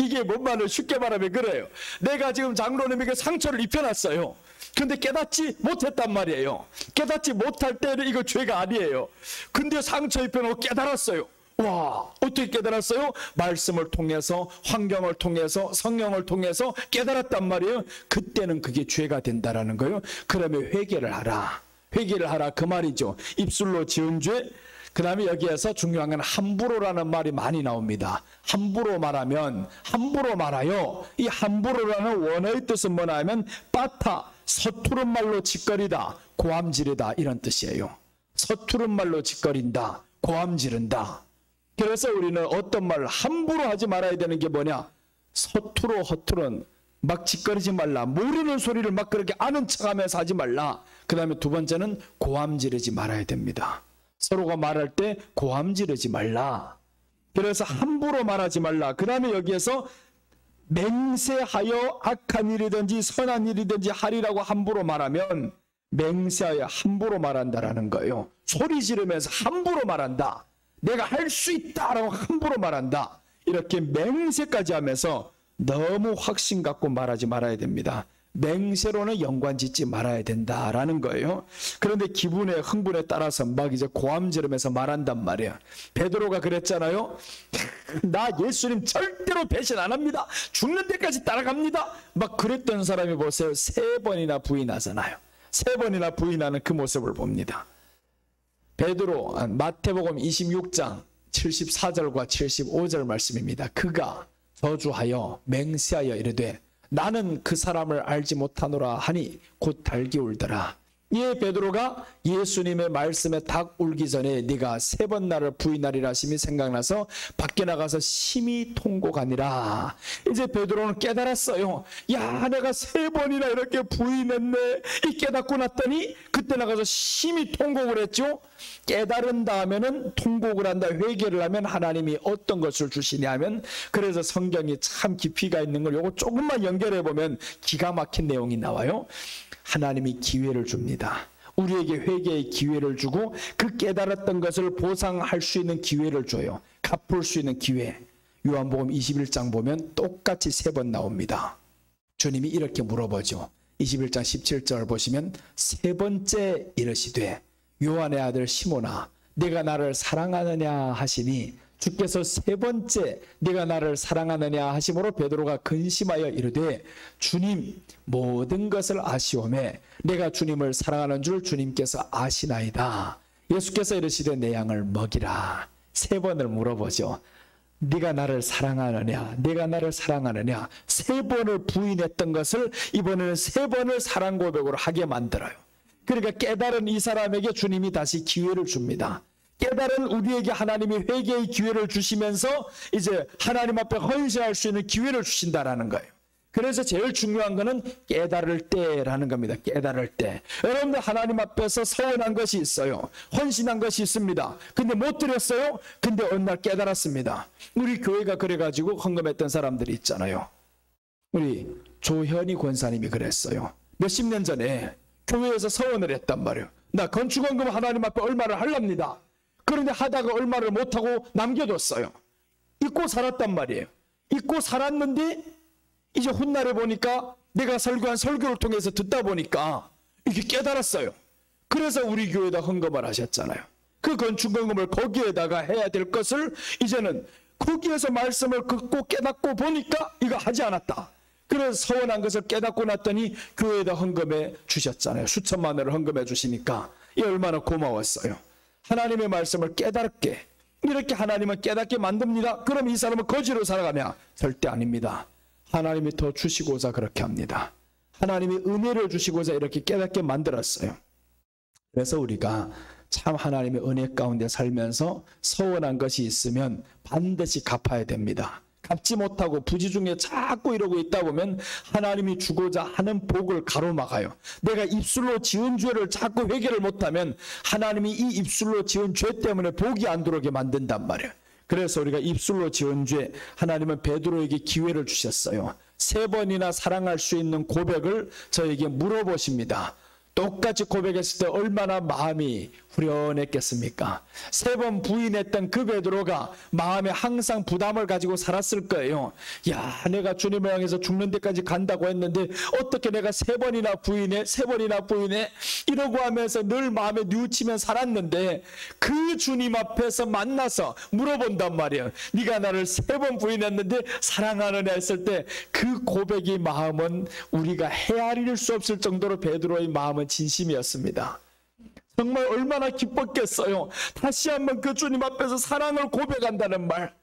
이게 뭔 말을 쉽게 말하면 그래요. 내가 지금 장로님에게 상처를 입혀놨어요. 근데 깨닫지 못했단 말이에요. 깨닫지 못할 때는 이거 죄가 아니에요. 근데 상처 입혀놓고 깨달았어요. 와, 어떻게 깨달았어요? 말씀을 통해서, 환경을 통해서, 성령을 통해서 깨달았단 말이에요. 그때는 그게 죄가 된다라는 거예요. 그러면 회개를 하라. 회개를 하라 그 말이죠. 입술로 지은 죄. 그 다음에 여기에서 중요한 건 함부로라는 말이 많이 나옵니다. 함부로 말하면, 함부로 말하여. 이 함부로라는 원어의 뜻은 뭐냐 하면 빠타, 서투른 말로 짓거리다, 고함지르다 이런 뜻이에요. 서투른 말로 짓거린다, 고함지른다. 그래서 우리는 어떤 말을 함부로 하지 말아야 되는 게 뭐냐? 서투로 허투른 막 짓거리지 말라. 모르는 소리를 막 그렇게 아는 척하면서 하지 말라. 그 다음에 두 번째는 고함 지르지 말아야 됩니다. 서로가 말할 때 고함 지르지 말라. 그래서 함부로 말하지 말라. 그 다음에 여기에서 맹세하여 악한 일이든지 선한 일이든지 하리라고 함부로 말하면 맹세하여 함부로 말한다라는 거예요. 소리 지르면서 함부로 말한다. 내가 할 수 있다라고 함부로 말한다. 이렇게 맹세까지 하면서 너무 확신 갖고 말하지 말아야 됩니다. 맹세로는 연관짓지 말아야 된다라는 거예요. 그런데 기분에 흥분에 따라서 막 이제 고함 지르면서 말한단 말이에요. 베드로가 그랬잖아요. 나 예수님 절대로 배신 안 합니다. 죽는 데까지 따라갑니다. 막 그랬던 사람이 보세요. 3번이나 부인하잖아요. 3번이나 부인하는 그 모습을 봅니다. 베드로 마태복음 26장 74절과 75절 말씀입니다. 그가 저주하여 맹세하여 이르되 나는 그 사람을 알지 못하노라 하니 곧 닭이 울더라. 예, 베드로가 예수님의 말씀에 닭 울기 전에 네가 3번 나를 부인하리라 하심이 생각나서 밖에 나가서 심히 통곡하니라. 이제 베드로는 깨달았어요. 야, 내가 3번이나 이렇게 부인했네. 이 깨닫고 났더니 그때 나가서 심히 통곡을 했죠. 깨달은 다음에는 통곡을 한다, 회개를 하면 하나님이 어떤 것을 주시냐면, 그래서 성경이 참 깊이가 있는 걸 요거 조금만 연결해 보면 기가 막힌 내용이 나와요. 하나님이 기회를 줍니다. 우리에게 회개의 기회를 주고 그 깨달았던 것을 보상할 수 있는 기회를 줘요. 갚을 수 있는 기회. 요한복음 21장 보면 똑같이 3번 나옵니다. 주님이 이렇게 물어보죠. 21장 17절 보시면 3번째 이르시되 요한의 아들 시몬아 네가 나를 사랑하느냐 하시니 주께서 3번째 네가 나를 사랑하느냐 하심으로 베드로가 근심하여 이르되 주님 모든 것을 아시오매 내가 주님을 사랑하는 줄 주님께서 아시나이다. 예수께서 이르시되 내 양을 먹이라. 3번을 물어보죠. 네가 나를 사랑하느냐, 네가 나를 사랑하느냐. 3번을 부인했던 것을 이번에는 3번을 사랑 고백으로 하게 만들어요. 그러니까 깨달은 이 사람에게 주님이 다시 기회를 줍니다. 깨달은 우리에게 하나님이 회개의 기회를 주시면서 이제 하나님 앞에 헌신할 수 있는 기회를 주신다라는 거예요. 그래서 제일 중요한 거는 깨달을 때라는 겁니다. 깨달을 때. 여러분들 하나님 앞에서 서운한 것이 있어요. 헌신한 것이 있습니다. 근데 못 드렸어요. 근데 어느 날 깨달았습니다. 우리 교회가 그래가지고 헌금했던 사람들이 있잖아요. 우리 조현희 권사님이 그랬어요. 몇십 년 전에 교회에서 서원을 했단 말이에요. 나 건축헌금 하나님 앞에 얼마를 하랍니다. 그런데 하다가 얼마를 못하고 남겨뒀어요. 잊고 살았단 말이에요. 잊고 살았는데 이제 훗날에 보니까 내가 설교한 설교를 통해서 듣다 보니까 이게 깨달았어요. 그래서 우리 교회에다 헌금을 하셨잖아요. 그 건축헌금을 거기에다가 해야 될 것을 이제는 거기에서 말씀을 듣고 깨닫고 보니까 이거 하지 않았다. 그래서 서운한 것을 깨닫고 났더니 교회에다 헌금해 주셨잖아요. 수천만 원을 헌금해 주시니까 이 얼마나 고마웠어요. 하나님의 말씀을 깨닫게, 이렇게 하나님은 깨닫게 만듭니다. 그럼 이 사람은 거지로 살아가냐? 절대 아닙니다. 하나님이 더 주시고자 그렇게 합니다. 하나님이 은혜를 주시고자 이렇게 깨닫게 만들었어요. 그래서 우리가 참 하나님의 은혜 가운데 살면서 서운한 것이 있으면 반드시 갚아야 됩니다. 갚지 못하고 부지 중에 자꾸 이러고 있다 보면 하나님이 주고자 하는 복을 가로막아요. 내가 입술로 지은 죄를 자꾸 회개를 못하면 하나님이 이 입술로 지은 죄 때문에 복이 안 들어오게 만든단 말이에요. 그래서 우리가 입술로 지은 죄, 하나님은 베드로에게 기회를 주셨어요. 3번이나 사랑할 수 있는 고백을 저에게 물어보십니다. 똑같이 고백했을 때 얼마나 마음이 후련했겠습니까? 3번 부인했던 그 베드로가 마음에 항상 부담을 가지고 살았을 거예요. 야, 내가 주님을 향해서 죽는 데까지 간다고 했는데 어떻게 내가 3번이나 부인해? 3번이나 부인해? 이러고 하면서 늘 마음에 뉘우치면 살았는데 그 주님 앞에서 만나서 물어본단 말이에요. 네가 나를 3번 부인했는데 사랑하느냐 했을 때 그 고백의 마음은 우리가 헤아릴 수 없을 정도로 베드로의 마음은 진심이었습니다. 정말 얼마나 기뻤겠어요. 다시 한번 그 주님 앞에서 사랑을 고백한다는 말.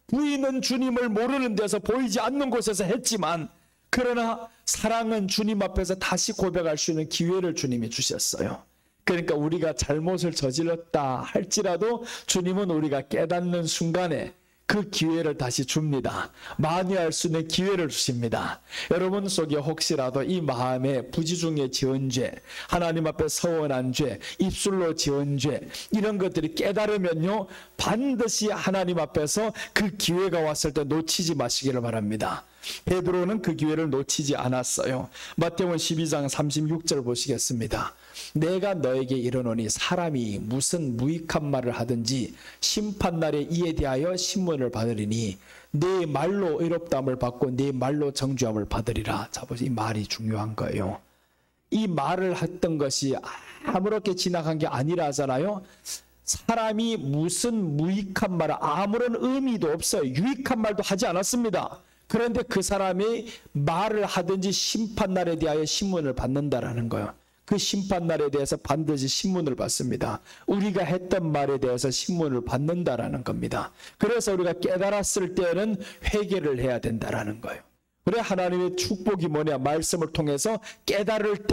부인은 주님을 모르는 데서 보이지 않는 곳에서 했지만 그러나 사랑은 주님 앞에서 다시 고백할 수 있는 기회를 주님이 주셨어요. 그러니까 우리가 잘못을 저질렀다 할지라도 주님은 우리가 깨닫는 순간에 그 기회를 다시 줍니다. 만회할 수 있는 기회를 주십니다. 여러분 속에 혹시라도 이 마음에 부지중에 지은 죄, 하나님 앞에 서원한 죄, 입술로 지은 죄 이런 것들이 깨달으면요 반드시 하나님 앞에서 그 기회가 왔을 때 놓치지 마시기를 바랍니다. 베드로는 그 기회를 놓치지 않았어요. 마태복음 12장 36절 보시겠습니다. 내가 너에게 이르노니 사람이 무슨 무익한 말을 하든지 심판날에 이에 대하여 신문을 받으리니 내 말로 의롭다함을 받고 내 말로 정죄함을 받으리라. 자, 보세요. 이 말이 중요한 거예요. 이 말을 했던 것이 아무렇게 지나간 게 아니라 하잖아요. 사람이 무슨 무익한 말을 아무런 의미도 없어요. 유익한 말도 하지 않았습니다. 그런데 그 사람이 말을 하든지 심판날에 대하여 신문을 받는다라는 거예요. 그 심판날에 대해서 반드시 신문을 받습니다. 우리가 했던 말에 대해서 신문을 받는다라는 겁니다. 그래서 우리가 깨달았을 때는 회개를 해야 된다라는 거예요. 그래 하나님의 축복이 뭐냐? 말씀을 통해서 깨달을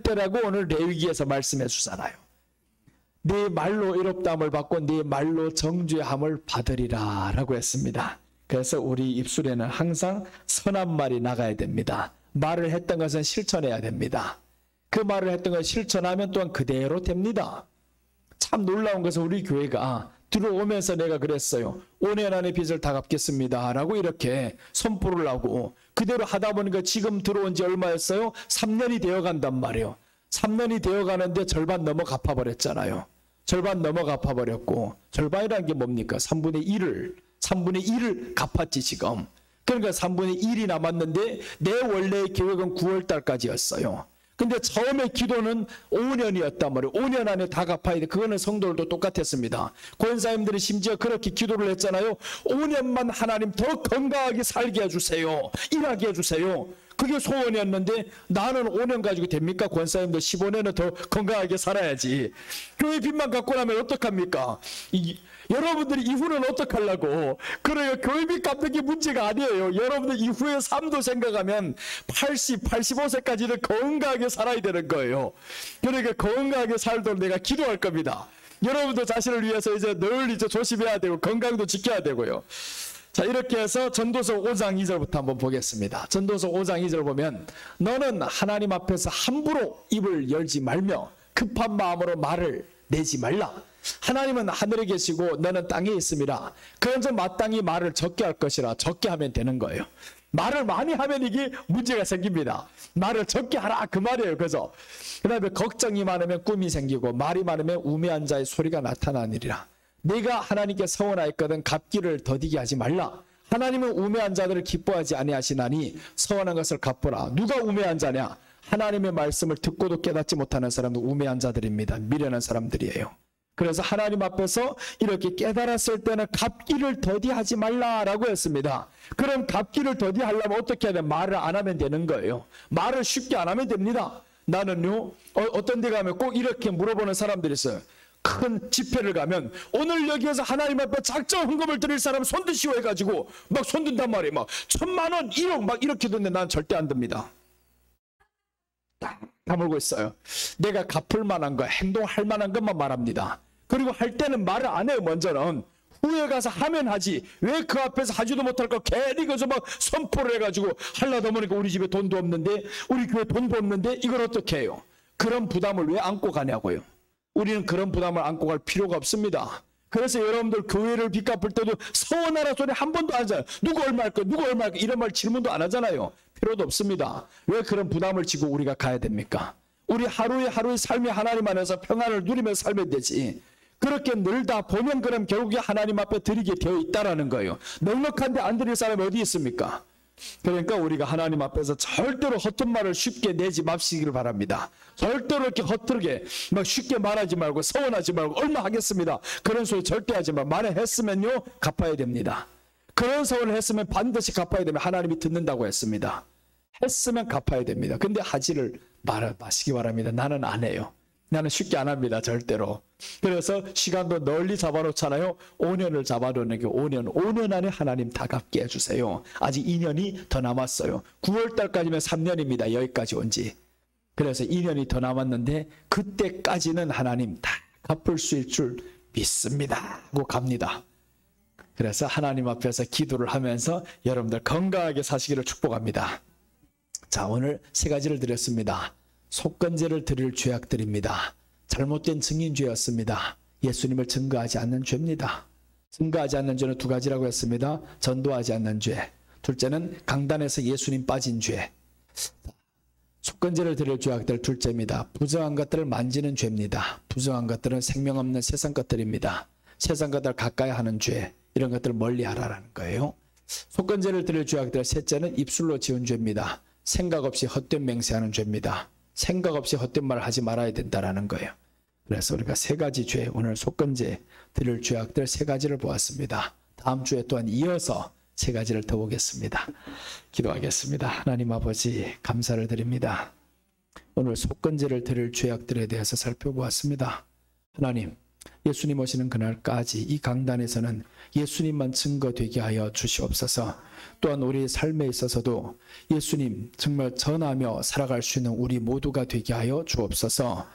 때라고 오늘 레위기에서 말씀해 주잖아요. 네 말로 의롭다함을 받고 네 말로 정죄함을 받으리라 라고 했습니다. 그래서 우리 입술에는 항상 선한 말이 나가야 됩니다. 말을 했던 것은 실천해야 됩니다. 그 말을 했던 걸 실천하면 또한 그대로 됩니다. 참 놀라운 것은 우리 교회가 들어오면서 내가 그랬어요. 5년 안에 빚을 다 갚겠습니다 라고 이렇게 선포를 하고 그대로 하다 보니까 지금 들어온 지 얼마였어요? 3년이 되어 간단 말이에요. 3년이 되어 가는데 절반 넘어 갚아버렸잖아요. 절반 넘어 갚아버렸고 절반이라는 게 뭡니까? 3분의 1을 갚았지 지금. 그러니까 3분의 1이 남았는데 내 원래의 계획은 9월 달까지였어요. 근데 처음에 기도는 5년이었단 말이에요. 5년 안에 다 갚아야 돼. 그거는 성도들도 똑같았습니다. 권사님들이 심지어 그렇게 기도를 했잖아요. 5년만 하나님 더 건강하게 살게 해주세요. 일하게 해주세요. 그게 소원이었는데 나는 5년 가지고 됩니까? 권사님들 15년은 더 건강하게 살아야지. 교회 빚만 갖고 나면 어떡합니까? 여러분들이 이후는 어떡하려고? 그래요. 교회비 갚는 게 문제가 아니에요. 여러분들 이후의 삶도 생각하면 80, 85세까지는 건강하게 살아야 되는 거예요. 그러니까 건강하게 살도록 내가 기도할 겁니다. 여러분도 자신을 위해서 이제 늘 조심해야 되고 건강도 지켜야 되고요. 자, 이렇게 해서 전도서 5장 2절부터 한번 보겠습니다. 전도서 5장 2절 보면 너는 하나님 앞에서 함부로 입을 열지 말며 급한 마음으로 말을 내지 말라. 하나님은 하늘에 계시고 너는 땅에 있습니다. 그런즉 마땅히 말을 적게 할 것이라. 적게 하면 되는 거예요. 말을 많이 하면 이게 문제가 생깁니다. 말을 적게 하라 그 말이에요. 그래서 그 다음에 걱정이 많으면 꿈이 생기고 말이 많으면 우매한 자의 소리가 나타나느니라. 네가 하나님께 서원하였거든 갚기를 더디게 하지 말라. 하나님은 우매한 자들을 기뻐하지 아니하시나니 서원한 것을 갚으라. 누가 우매한 자냐? 하나님의 말씀을 듣고도 깨닫지 못하는 사람도 우매한 자들입니다. 미련한 사람들이에요. 그래서 하나님 앞에서 이렇게 깨달았을 때는 갚기를 더디하지 말라라고 했습니다. 그럼 갚기를 더디하려면 어떻게 해야 돼? 말을 안 하면 되는 거예요. 말을 쉽게 안 하면 됩니다. 나는요 어떤 데 가면 꼭 이렇게 물어보는 사람들이 있어요. 큰 집회를 가면 오늘 여기에서 하나님 앞에 작정 헌금을 드릴 사람 손드시오 해가지고 막 손든단 말이에요. 막 1000만 원, 1억 막 이렇게 듣는데 난 절대 안 듭니다. 딱 다물고 있어요. 내가 갚을 만한 거, 행동할 만한 것만 말합니다. 그리고 할 때는 말을 안 해요. 먼저는 후에 가서 하면 하지 왜 그 앞에서 하지도 못할 거 괜히 그저 막 선포를 해가지고 하려다 보니까 우리 집에 돈도 없는데 우리 교회 돈도 없는데 이걸 어떻게 해요? 그런 부담을 왜 안고 가냐고요. 우리는 그런 부담을 안고 갈 필요가 없습니다. 그래서 여러분들 교회를 빚 갚을 때도 서원하라 소리 한 번도 안 하잖아요. 누구 얼마 할 거야? 누구 얼마 할 거야? 이런 말 질문도 안 하잖아요. 필요도 없습니다. 왜 그런 부담을 지고 우리가 가야 됩니까? 우리 하루의 삶이 하나님 안에서 평안을 누리며 살면 되지. 그렇게 늘다 보면 그럼 결국에 하나님 앞에 드리게 되어 있다라는 거예요. 넉넉한데 안 드릴 사람이 어디 있습니까? 그러니까 우리가 하나님 앞에서 절대로 허튼 말을 쉽게 내지 맙시기를 바랍니다. 절대로 이렇게 허투르게 막 쉽게 말하지 말고 서운하지 말고 얼마 하겠습니다. 그런 소리 절대 하지 말고 말했으면요 갚아야 됩니다. 그런 서운을 했으면 반드시 갚아야 되면 하나님이 듣는다고 했습니다. 했으면 갚아야 됩니다. 근데 하지를 마시기 바랍니다. 나는 안 해요. 나는 쉽게 안 합니다. 절대로. 그래서 시간도 널리 잡아놓잖아요. 5년을 잡아놓는 게 5년 안에 하나님 다 갚게 해주세요. 아직 2년이 더 남았어요. 9월달까지면 3년입니다. 여기까지 온 지. 그래서 2년이 더 남았는데 그때까지는 하나님 다 갚을 수 있을 줄 믿습니다 하고 갑니다. 그래서 하나님 앞에서 기도를 하면서 여러분들 건강하게 사시기를 축복합니다. 자, 오늘 세 가지를 드렸습니다. 속건제를 드릴 죄악들입니다. 잘못된 증인죄였습니다. 예수님을 증거하지 않는 죄입니다. 증거하지 않는 죄는 두 가지라고 했습니다. 전도하지 않는 죄. 둘째는 강단에서 예수님 빠진 죄. 속건제를 드릴 죄악들 둘째입니다. 부정한 것들을 만지는 죄입니다. 부정한 것들은 생명 없는 세상 것들입니다. 세상 것들 가까이 하는 죄. 이런 것들을 멀리 하라는 거예요. 속건제를 드릴 죄악들 셋째는 입술로 지은 죄입니다. 생각 없이 헛된 맹세하는 죄입니다. 생각 없이 헛된 말을 하지 말아야 된다는 거예요. 그래서 우리가 세 가지 죄, 오늘 속건제 드릴 죄악들 세 가지를 보았습니다. 다음 주에 또한 이어서 세 가지를 더 보겠습니다. 기도하겠습니다. 하나님 아버지 감사를 드립니다. 오늘 속건제를 드릴 죄악들에 대해서 살펴보았습니다. 하나님, 예수님 오시는 그날까지 이 강단에서는 예수님만 증거되게 하여 주시옵소서. 또한 우리 삶에 있어서도 예수님 정말 전하며 살아갈 수 있는 우리 모두가 되게 하여 주옵소서.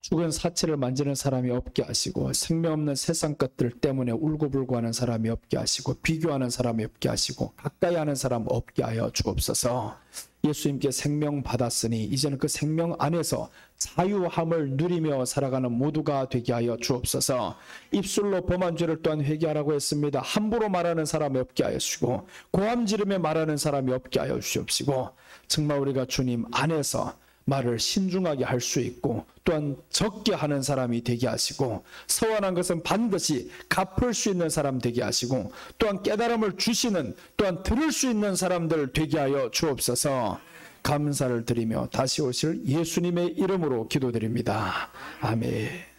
죽은 사체를 만지는 사람이 없게 하시고 생명 없는 세상 것들 때문에 울고불고 하는 사람이 없게 하시고 비교하는 사람이 없게 하시고 가까이 하는 사람 없게 하여 주옵소서. 예수님께 생명 받았으니 이제는 그 생명 안에서 자유함을 누리며 살아가는 모두가 되게 하여 주옵소서. 입술로 범한 죄를 또한 회개하라고 했습니다. 함부로 말하는 사람이 없게 하여 주시고 고함 지르며 말하는 사람이 없게 하여 주시옵시고 정말 우리가 주님 안에서 말을 신중하게 할 수 있고 또한 적게 하는 사람이 되게 하시고 서원한 것은 반드시 갚을 수 있는 사람 되게 하시고 또한 깨달음을 주시는 또한 들을 수 있는 사람들 되게 하여 주옵소서. 감사를 드리며 다시 오실 예수님의 이름으로 기도드립니다. 아멘.